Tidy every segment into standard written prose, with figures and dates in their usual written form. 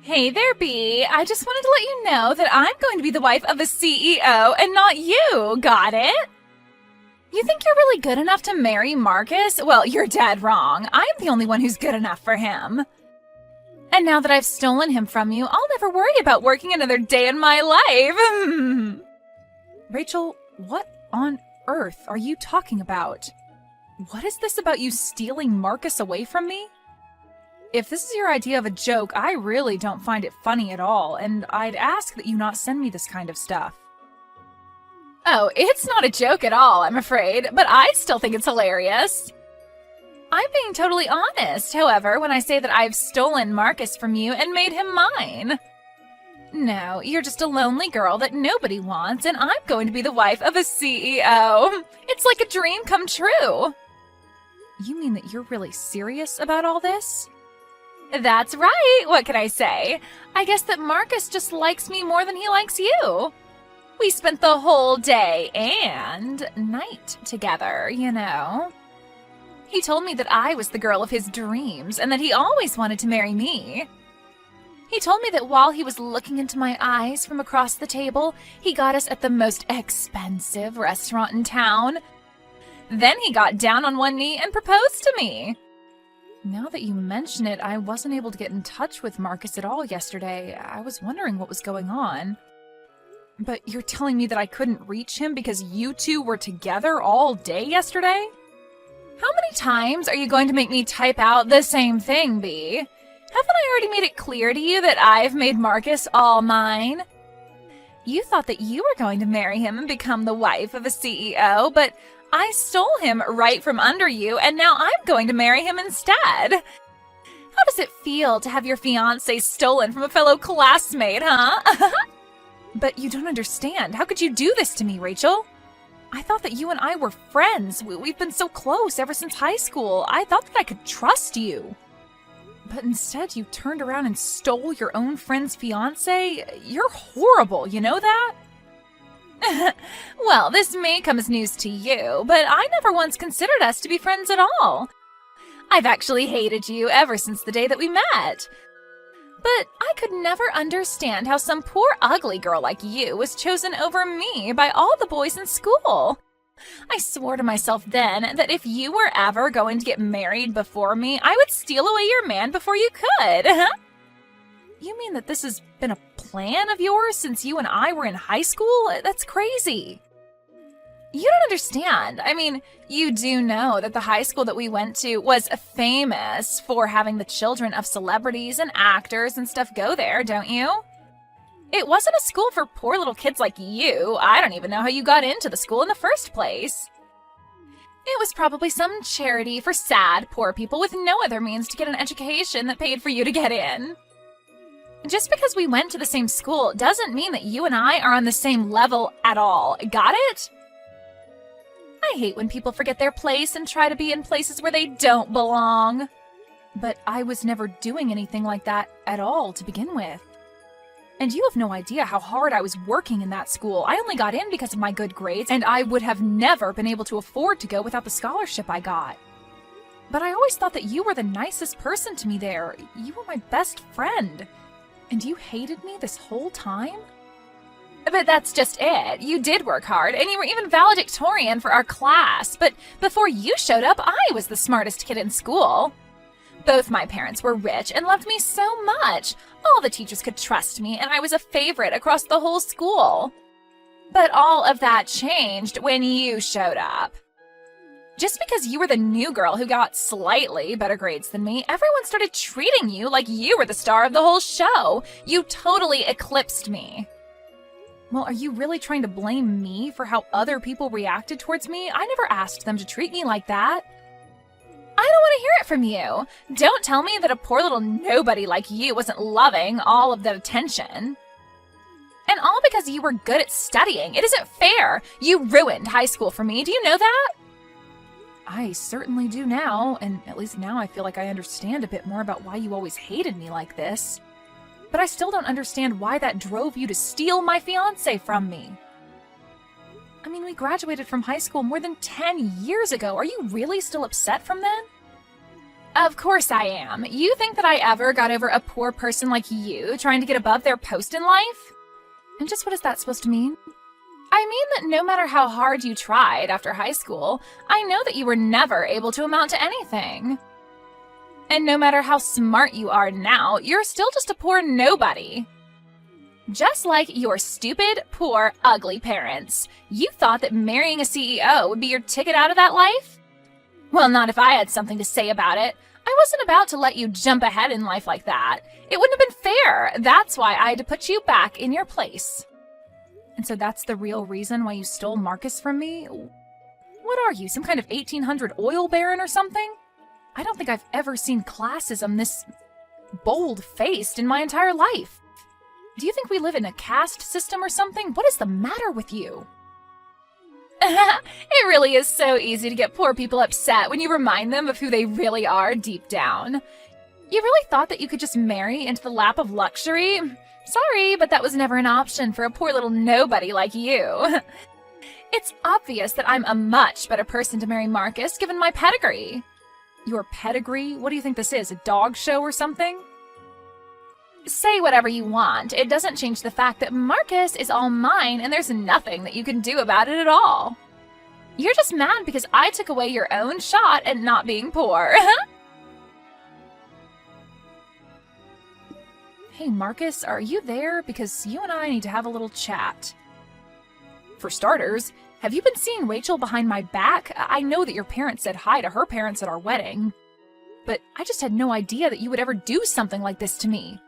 Hey there, Bee. I just wanted to let you know that I'm going to be the wife of a CEO and not you. Got it? You think you're really good enough to marry Marcus? Well, you're dead wrong. I'm the only one who's good enough for him. And now that I've stolen him from you, I'll never worry about working another day in my life. Rachel, what on earth are you talking about? What is this about you stealing Marcus away from me? If this is your idea of a joke, I really don't find it funny at all, and I'd ask that you not send me this kind of stuff. Oh, it's not a joke at all, I'm afraid, but I still think it's hilarious. I'm being totally honest, however, when I say that I've stolen Marcus from you and made him mine. No, you're just a lonely girl that nobody wants, and I'm going to be the wife of a CEO. It's like a dream come true. You mean that you're really serious about all this? That's right. What can I say? I guess that Marcus just likes me more than he likes you. We spent the whole day and night together, you know. He told me that I was the girl of his dreams and that he always wanted to marry me. He told me that while he was looking into my eyes from across the table, he got us at the most expensive restaurant in town. Then he got down on one knee and proposed to me. Now that you mention it, I wasn't able to get in touch with Marcus at all yesterday. I was wondering what was going on. But you're telling me that I couldn't reach him because you two were together all day yesterday? How many times are you going to make me type out the same thing, Bee? Haven't I already made it clear to you that I've made Marcus all mine? You thought that you were going to marry him and become the wife of a CEO, but I stole him right from under you, and now I'm going to marry him instead. How does it feel to have your fiancé stolen from a fellow classmate, huh? But you don't understand. How could you do this to me, Rachel? I thought that you and I were friends. We've been so close ever since high school. I thought that I could trust you. But instead, you turned around and stole your own friend's fiancé? You're horrible, you know that? Well, this may come as news to you, but I never once considered us to be friends at all. I've actually hated you ever since the day that we met. But I could never understand how some poor ugly girl like you was chosen over me by all the boys in school. I swore to myself then that if you were ever going to get married before me, I would steal away your man before you could. You mean that this has been a plan of yours since you and I were in high school? That's crazy. You don't understand. I mean, you do know that the high school that we went to was famous for having the children of celebrities and actors and stuff go there, don't you? It wasn't a school for poor little kids like you. I don't even know how you got into the school in the first place. It was probably some charity for sad, poor people with no other means to get an education that paid for you to get in. Just because we went to the same school doesn't mean that you and I are on the same level at all. Got it? I hate when people forget their place and try to be in places where they don't belong. But I was never doing anything like that at all to begin with. And you have no idea how hard I was working in that school. I only got in because of my good grades, and I would have never been able to afford to go without the scholarship I got. But I always thought that you were the nicest person to me there. You were my best friend. And you hated me this whole time? But that's just it. You did work hard, and you were even valedictorian for our class. But before you showed up, I was the smartest kid in school. Both my parents were rich and loved me so much. All the teachers could trust me, and I was a favorite across the whole school. But all of that changed when you showed up. Just because you were the new girl who got slightly better grades than me, everyone started treating you like you were the star of the whole show. You totally eclipsed me. Well, are you really trying to blame me for how other people reacted towards me? I never asked them to treat me like that. I don't want to hear it from you. Don't tell me that a poor little nobody like you wasn't loving all of the attention. And all because you were good at studying. It isn't fair. You ruined high school for me. Do you know that? I certainly do now, and at least now I feel like I understand a bit more about why you always hated me like this. But I still don't understand why that drove you to steal my fiancé from me. I mean, we graduated from high school more than 10 years ago. Are you really still upset from then? Of course I am. You think that I ever got over a poor person like you trying to get above their post in life? And just what is that supposed to mean? I mean that no matter how hard you tried after high school, I know that you were never able to amount to anything. And no matter how smart you are now, you're still just a poor nobody. Just like your stupid, poor, ugly parents. You thought that marrying a CEO would be your ticket out of that life? Well, not if I had something to say about it. I wasn't about to let you jump ahead in life like that. It wouldn't have been fair. That's why I had to put you back in your place. And so that's the real reason why you stole Marcus from me? What are you, some kind of 1800 oil baron or something? I don't think I've ever seen classism this bold-faced in my entire life. Do you think we live in a caste system or something? What is the matter with you? It really is so easy to get poor people upset when you remind them of who they really are deep down. You really thought that you could just marry into the lap of luxury? Sorry, but that was never an option for a poor little nobody like you. It's obvious that I'm a much better person to marry Marcus given my pedigree. Your pedigree? What do you think this is, a dog show or something? Say whatever you want. It doesn't change the fact that Marcus is all mine and there's nothing that you can do about it at all. You're just mad because I took away your own shot at not being poor. Hey, Marcus, are you there? Because you and I need to have a little chat. For starters, have you been seeing Rachel behind my back? I know that your parents said hi to her parents at our wedding, but I just had no idea that you would ever do something like this to me.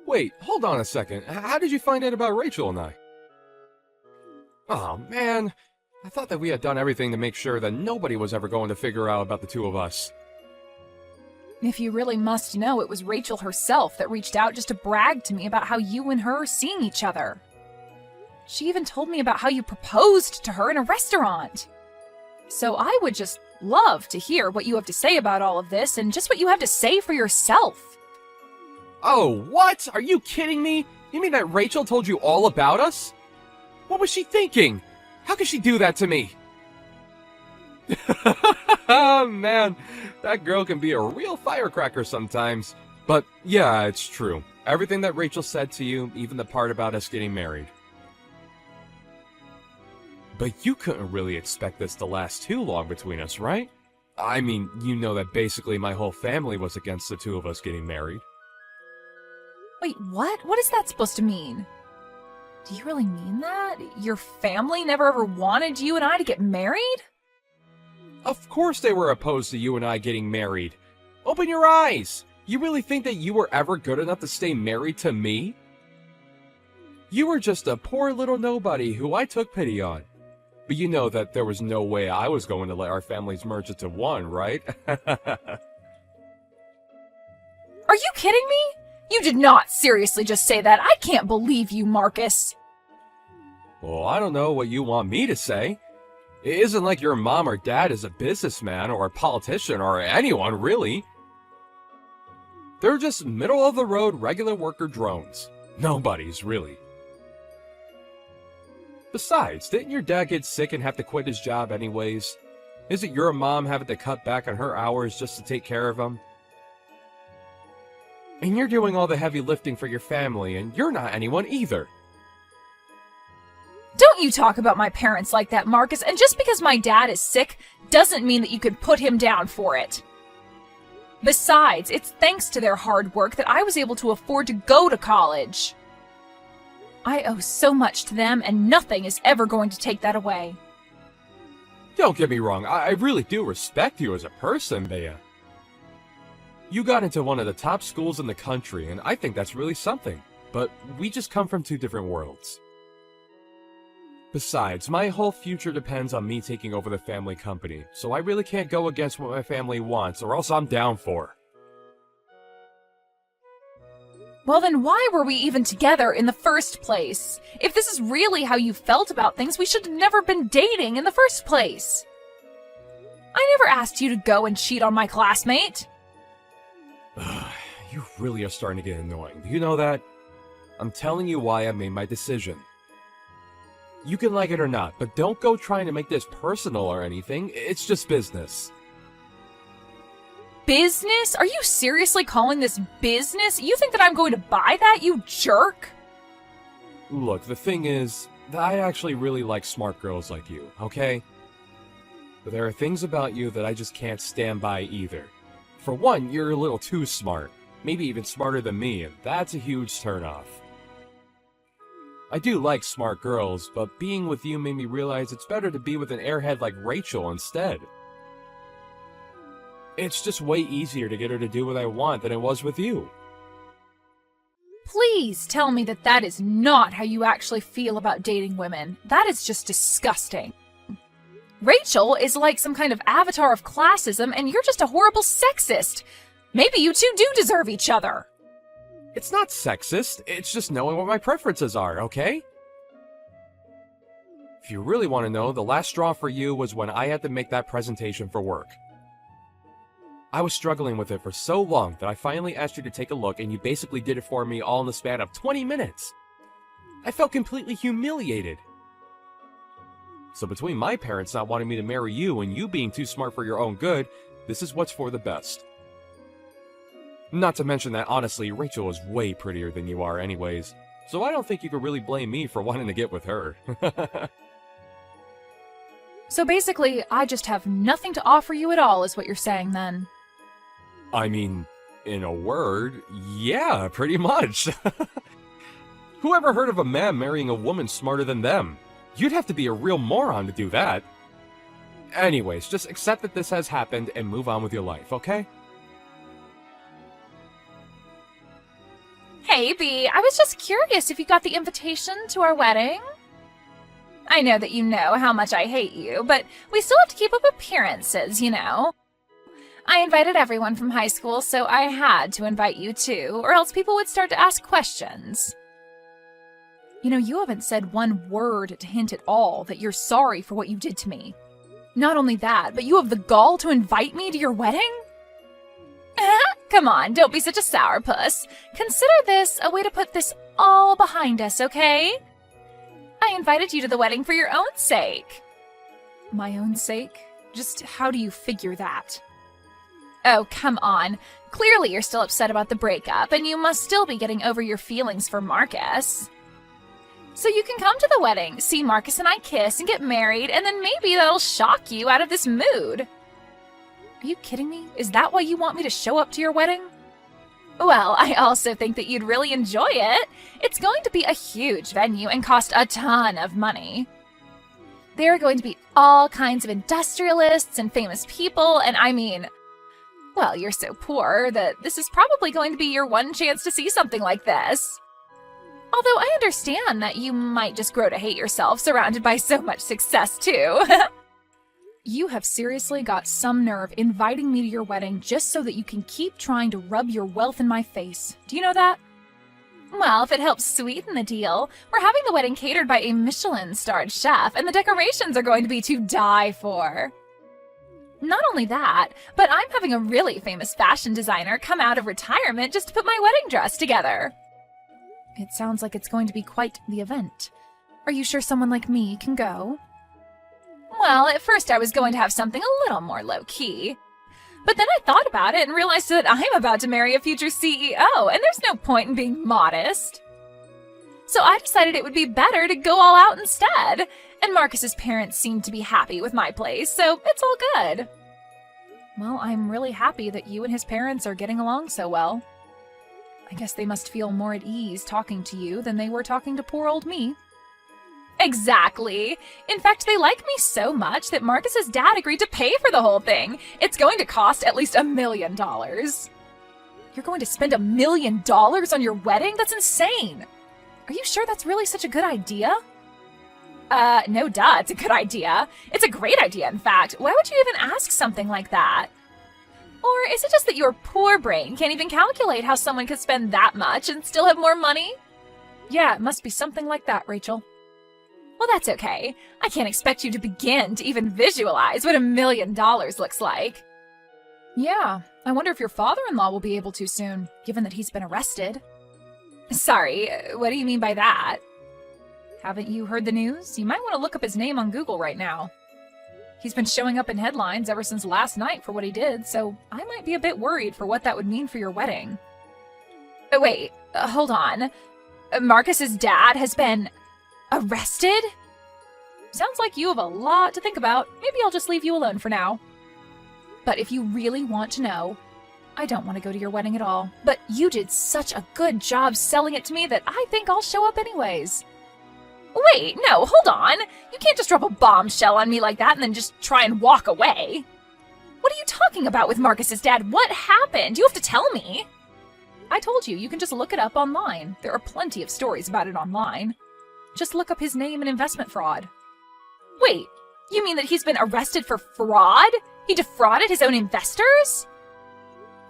Wait, hold on a second. How did you find out about Rachel and I? Oh, man. I thought that we had done everything to make sure that nobody was ever going to figure out about the two of us. If you really must know, it was Rachel herself that reached out just to brag to me about how you and her are seeing each other. She even told me about how you proposed to her in a restaurant. So I would just love to hear what you have to say about all of this and just what you have to say for yourself. Oh, what? Are you kidding me? You mean that Rachel told you all about us? What was she thinking? How could she do that to me? Oh, man. That girl can be a real firecracker sometimes. But yeah, it's true. Everything that Rachel said to you, even the part about us getting married. But you couldn't really expect this to last too long between us, right? I mean, you know that basically my whole family was against the two of us getting married. Wait, what? What is that supposed to mean? Do you really mean that? Your family never ever wanted you and I to get married? Of course they were opposed to you and I getting married. Open your eyes! You really think that you were ever good enough to stay married to me? You were just a poor little nobody who I took pity on. But you know that there was no way I was going to let our families merge into one, right? Are you kidding me? You did not seriously just say that. I can't believe you, Marcus. Well, I don't know what you want me to say. It isn't like your mom or dad is a businessman or a politician or anyone, really. They're just middle-of-the-road regular worker drones. Nobody's, really. Besides, didn't your dad get sick and have to quit his job anyways? Isn't your mom having to cut back on her hours just to take care of him? And you're doing all the heavy lifting for your family, and you're not anyone either. Don't you talk about my parents like that, Marcus, and just because my dad is sick doesn't mean that you could put him down for it. Besides, it's thanks to their hard work that I was able to afford to go to college. I owe so much to them, and nothing is ever going to take that away. Don't get me wrong, I really do respect you as a person, Bea. You got into one of the top schools in the country, and I think that's really something. But we just come from two different worlds. Besides, my whole future depends on me taking over the family company, so I really can't go against what my family wants, or else I'm down for. Well then why were we even together in the first place? If this is really how you felt about things, we should have never been dating in the first place. I never asked you to go and cheat on my classmate. You really are starting to get annoying. Do you know that? I'm telling you why I made my decision. You can like it or not, but don't go trying to make this personal or anything. It's just business. business? Are you seriously calling this business? You think that I'm going to buy that, you jerk? Look, the thing is, I actually really like smart girls like you, okay? But there are things about you that I just can't stand by either. For one, you're a little too smart. Maybe even smarter than me, and that's a huge turnoff. I do like smart girls, but being with you made me realize it's better to be with an airhead like Rachel instead. It's just way easier to get her to do what I want than it was with you. Please tell me that that is not how you actually feel about dating women. That is just disgusting. Rachel is like some kind of avatar of classism, and you're just a horrible sexist. Maybe you two do deserve each other. It's not sexist, it's just knowing what my preferences are, okay? If you really want to know, the last straw for you was when I had to make that presentation for work. I was struggling with it for so long that I finally asked you to take a look, and you basically did it for me all in the span of 20 minutes. I felt completely humiliated. So between my parents not wanting me to marry you and you being too smart for your own good, this is what's for the best. Not to mention that, honestly, Rachel is way prettier than you are anyways, so I don't think you could really blame me for wanting to get with her. So basically, I just have nothing to offer you at all, is what you're saying then. I mean, in a word, yeah, pretty much. Who ever heard of a man marrying a woman smarter than them? You'd have to be a real moron to do that. Anyways, just accept that this has happened and move on with your life, okay? Hey, B, I was just curious if you got the invitation to our wedding. I know that you know how much I hate you, but we still have to keep up appearances, you know. I invited everyone from high school, so I had to invite you too, or else people would start to ask questions. You know, you haven't said one word to hint at all that you're sorry for what you did to me. Not only that, but you have the gall to invite me to your wedding? Come on, don't be such a sourpuss. Consider this a way to put this all behind us, okay? I invited you to the wedding for your own sake. My own sake? Just how do you figure that? Oh, come on. Clearly you're still upset about the breakup, and you must still be getting over your feelings for Marcus. So you can come to the wedding, see Marcus and I kiss and get married, and then maybe that'll shock you out of this mood. Are you kidding me? Is that why you want me to show up to your wedding? Well, I also think that you'd really enjoy it. It's going to be a huge venue and cost a ton of money. There are going to be all kinds of industrialists and famous people, and I mean, well, you're so poor that this is probably going to be your one chance to see something like this. Although I understand that you might just grow to hate yourself surrounded by so much success, too. You have seriously got some nerve inviting me to your wedding just so that you can keep trying to rub your wealth in my face. Do you know that? Well, if it helps sweeten the deal, we're having the wedding catered by a Michelin-starred chef, and the decorations are going to be to die for. Not only that, but I'm having a really famous fashion designer come out of retirement just to put my wedding dress together. It sounds like it's going to be quite the event. Are you sure someone like me can go? Well, at first I was going to have something a little more low-key. But then I thought about it and realized that I'm about to marry a future CEO, and there's no point in being modest. So I decided it would be better to go all out instead, and Marcus's parents seemed to be happy with my place, so it's all good. Well, I'm really happy that you and his parents are getting along so well. I guess they must feel more at ease talking to you than they were talking to poor old me. Exactly. In fact, they like me so much that Marcus's dad agreed to pay for the whole thing. It's going to cost at least $1 million. You're going to spend $1 million on your wedding? That's insane. Are you sure that's really such a good idea? No duh, it's a good idea. It's a great idea, in fact. Why would you even ask something like that? Or is it just that your poor brain can't even calculate how someone could spend that much and still have more money? Yeah, it must be something like that, Rachel. Well, that's okay. I can't expect you to begin to even visualize what $1 million looks like. Yeah, I wonder if your father-in-law will be able to soon, given that he's been arrested. Sorry, what do you mean by that? Haven't you heard the news? You might want to look up his name on Google right now. He's been showing up in headlines ever since last night for what he did, so I might be a bit worried for what that would mean for your wedding. Wait, hold on. Marcus's dad has been arrested? Sounds like you have a lot to think about. Maybe I'll just leave you alone for now. But if you really want to know, I don't want to go to your wedding at all. But you did such a good job selling it to me that I think I'll show up anyways. Wait, no, hold on. You can't just drop a bombshell on me like that and then just try and walk away. What are you talking about with Marcus's dad? What happened? You have to tell me. I told you, you can just look it up online. There are plenty of stories about it online. Just look up his name and investment fraud. Wait, you mean that he's been arrested for fraud? He defrauded his own investors?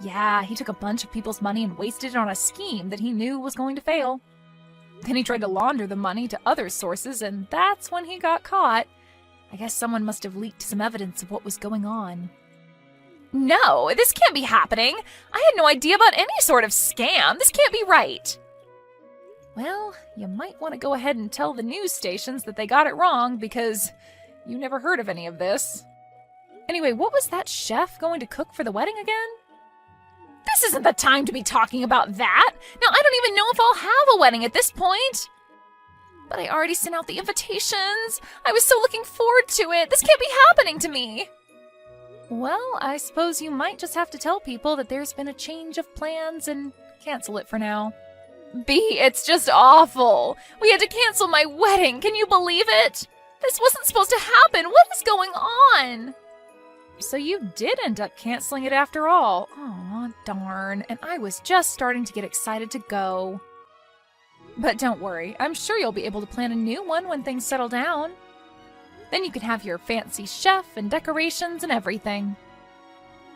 Yeah, he took a bunch of people's money and wasted it on a scheme that he knew was going to fail. Then he tried to launder the money to other sources, and that's when he got caught. I guess someone must have leaked some evidence of what was going on. No, this can't be happening. I had no idea about any sort of scam. This can't be right. Well, you might want to go ahead and tell the news stations that they got it wrong because you never heard of any of this. Anyway, what was that chef going to cook for the wedding again? This isn't the time to be talking about that. Now, I don't even know if I'll have a wedding at this point. But I already sent out the invitations. I was so looking forward to it. This can't be happening to me. Well, I suppose you might just have to tell people that there's been a change of plans and cancel it for now. B, it's just awful. We had to cancel my wedding. Can you believe it? This wasn't supposed to happen. What is going on? So you did end up canceling it after all. Aw, darn. And I was just starting to get excited to go. But don't worry. I'm sure you'll be able to plan a new one when things settle down. Then you can have your fancy chef and decorations and everything.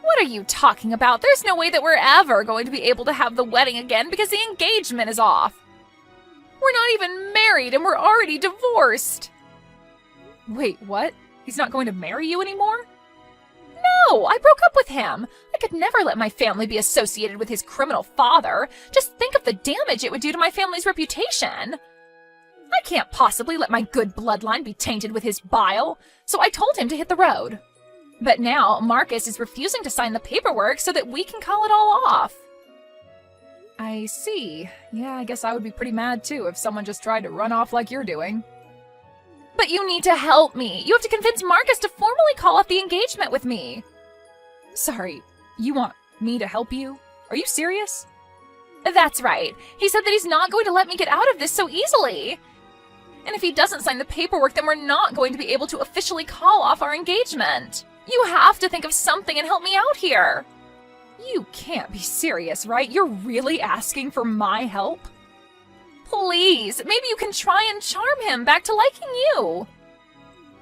What are you talking about? There's no way that we're ever going to be able to have the wedding again because the engagement is off. We're not even married and we're already divorced. Wait, what? He's not going to marry you anymore? No, I broke up with him. I could never let my family be associated with his criminal father. Just think of the damage it would do to my family's reputation. I can't possibly let my good bloodline be tainted with his bile, so I told him to hit the road. But now Marcus is refusing to sign the paperwork so that we can call it all off. I see. Yeah, I guess I would be pretty mad too if someone just tried to run off like you're doing. But you need to help me. You have to convince Marcus to formally call off the engagement with me. Sorry, you want me to help you? Are you serious? That's right. He said that he's not going to let me get out of this so easily. And if he doesn't sign the paperwork, then we're not going to be able to officially call off our engagement. You have to think of something and help me out here. You can't be serious, right? You're really asking for my help? Please, maybe you can try and charm him back to liking you.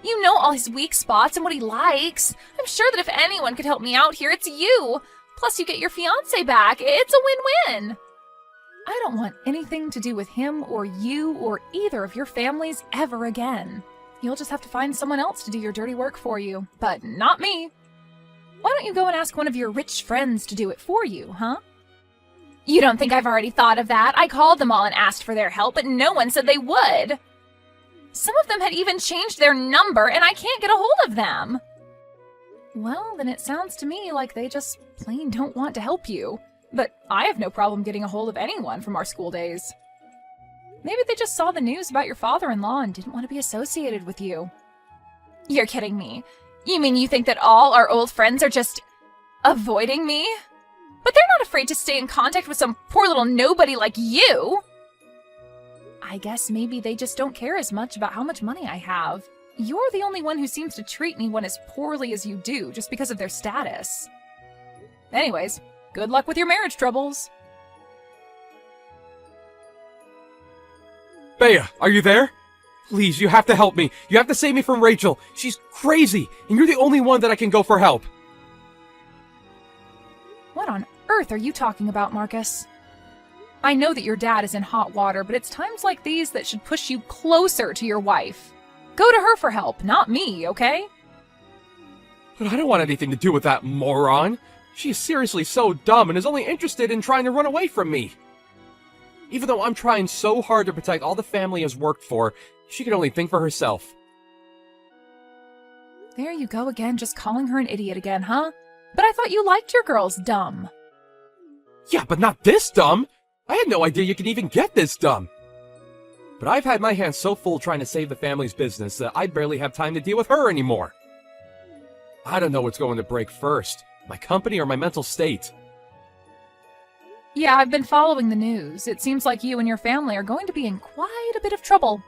You know all his weak spots and what he likes. I'm sure that if anyone could help me out here, it's you. Plus, you get your fiancé back. It's a win-win. I don't want anything to do with him or you or either of your families ever again. You'll just have to find someone else to do your dirty work for you, but not me. Why don't you go and ask one of your rich friends to do it for you, huh? You don't think I've already thought of that? I called them all and asked for their help, but no one said they would. Some of them had even changed their number, and I can't get a hold of them. Well, then it sounds to me like they just plain don't want to help you. But I have no problem getting a hold of anyone from our school days. Maybe they just saw the news about your father-in-law and didn't want to be associated with you. You're kidding me. You mean you think that all our old friends are just avoiding me? But they're not afraid to stay in contact with some poor little nobody like you. I guess maybe they just don't care as much about how much money I have. You're the only one who seems to treat anyone as poorly as you do just because of their status. Anyways, good luck with your marriage troubles. Bea, are you there? Please, you have to help me. You have to save me from Rachel. She's crazy, and you're the only one that I can go for help. What on earth are you talking about, Marcus? I know that your dad is in hot water, but it's times like these that should push you closer to your wife. Go to her for help, not me, okay? But I don't want anything to do with that moron. She is seriously so dumb and is only interested in trying to run away from me. Even though I'm trying so hard to protect all the family has worked for, she can only think for herself. There you go again, just calling her an idiot again, huh? But I thought you liked your girls dumb. Yeah, but not this dumb! I had no idea you could even get this dumb! But I've had my hands so full trying to save the family's business that I barely have time to deal with her anymore. I don't know what's going to break first, my company or my mental state. Yeah, I've been following the news. It seems like you and your family are going to be in quite a bit of trouble.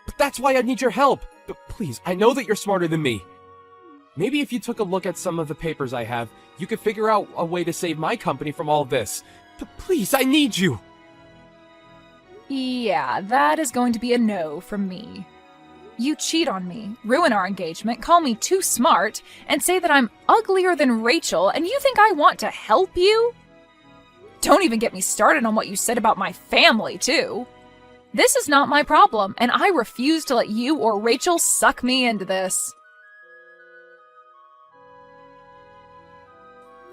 But that's why I need your help. But please, I know that you're smarter than me. Maybe if you took a look at some of the papers I have, you could figure out a way to save my company from all this. But please, I need you. Yeah, that is going to be a no from me. You cheat on me, ruin our engagement, call me too smart, and say that I'm uglier than Rachel, and you think I want to help you? Don't even get me started on what you said about my family, too. This is not my problem, and I refuse to let you or Rachel suck me into this.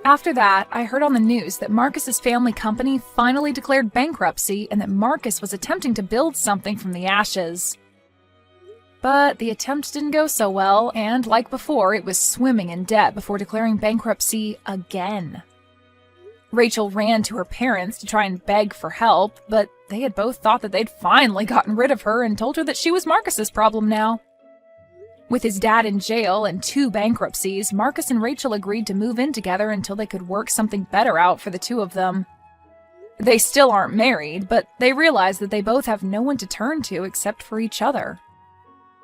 After that, I heard on the news that Marcus's family company finally declared bankruptcy and that Marcus was attempting to build something from the ashes. But the attempt didn't go so well, and like before, it was swimming in debt before declaring bankruptcy again. Rachel ran to her parents to try and beg for help, but they had both thought that they'd finally gotten rid of her and told her that she was Marcus's problem now. With his dad in jail and 2 bankruptcies, Marcus and Rachel agreed to move in together until they could work something better out for the two of them. They still aren't married, but they realize that they both have no one to turn to except for each other.